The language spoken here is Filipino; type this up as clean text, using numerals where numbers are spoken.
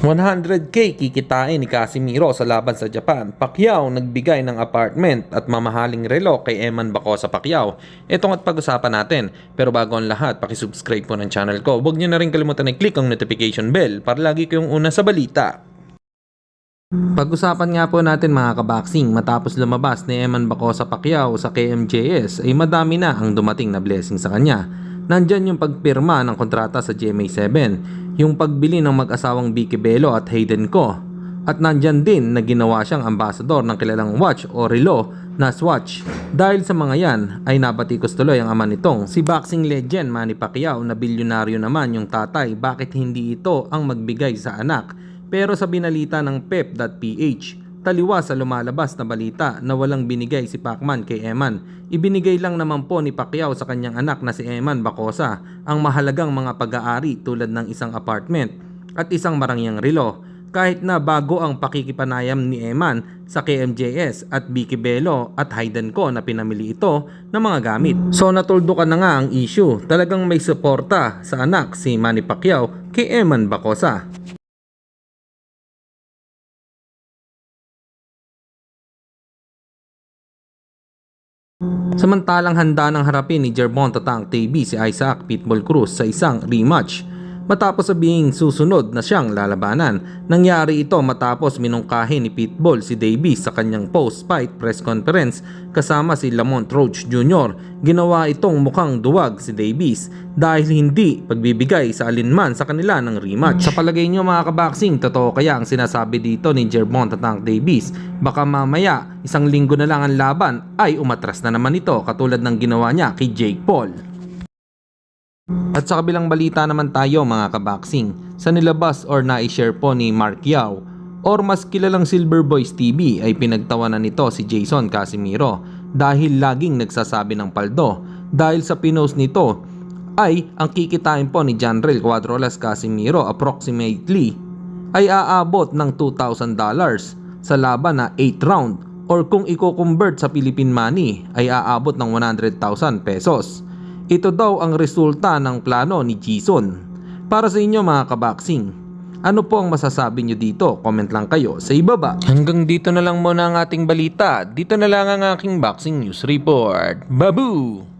100K kikitain ni Casimiro sa laban sa Japan. Pacquiao nagbigay ng apartment at mamahaling relo kay Eman Bacosa Pacquiao. Ito nga't pag-usapan natin. Pero bago ang lahat, pakisubscribe po ng channel ko. Huwag nyo na rin kalimutan i-click ang notification bell para lagi kayong una sa balita. Pag-usapan nga po natin mga kaboxing, matapos lumabas ni Eman Bacosa Pacquiao sa KMJS ay madami na ang dumating na blessing sa kanya. Nandyan yung pagpirma ng kontrata sa GMA7, yung pagbili ng mag-asawang Vicky Bello at Hayden Ko, at nandyan din na ginawa siyang ambasador ng kilalang watch o relo na Swatch. Dahil sa mga yan ay nabatikos tuloy ang ama nitong si boxing legend Manny Pacquiao na bilyonaryo naman yung tatay. Bakit hindi ito ang magbigay sa anak? Pero sa binalita ng pep.ph, taliwa sa lumalabas na balita na walang binigay si Pacman kay Eman. Ibinigay lang naman po ni Pacquiao sa kanyang anak na si Eman Bacosa ang mahalagang mga pag-aari tulad ng isang apartment at isang marangyang relo. Kahit na bago ang pakikipanayam ni Eman sa KMJS at Vicky Bello at Hayden Ko na pinamili ito ng mga gamit. So natuldukan na nga ang issue. Talagang may suporta sa anak si Manny Pacquiao kay Eman Bacosa. Samantalang handa ng harapin ni Gervonta Tank TV si Isaac Pitbull Cruz sa isang rematch. Matapos sabihing susunod na siyang lalabanan, nangyari ito matapos minungkahi ni Pitbull si Davies sa kanyang post-fight press conference kasama si Lamont Roach Jr. Ginawa itong mukhang duwag si Davies dahil hindi pagbibigay sa alinman sa kanila ng rematch. Sa palagay nyo mga kaboxing, totoo kaya ang sinasabi dito ni Gervonta Tank Davies? Baka mamaya isang linggo na lang ang laban ay umatras na naman ito katulad ng ginawa niya kay Jake Paul. At sa kabilang balita naman tayo mga kaboxing, sa nilabas or na-share po ni Mark Yao or mas kilalang Silver Boys TV ay pinagtawanan nito si Jason Casimiro dahil laging nagsasabi ng paldo. Dahil sa pinost nito ay ang kikitain po ni Janrel Cuadrolas Casimiro approximately ay aabot ng $2,000 sa laban na 8 round or kung i-convert sa Philippine money ay aabot ng 100,000 pesos. Ito daw ang resulta ng plano ni Jason. Para sa inyo mga kaboxing, ano po ang masasabi nyo dito? Comment lang kayo sa ibaba. Hanggang dito na lang muna ang ating balita. Dito na lang ang aking boxing news report. Babu!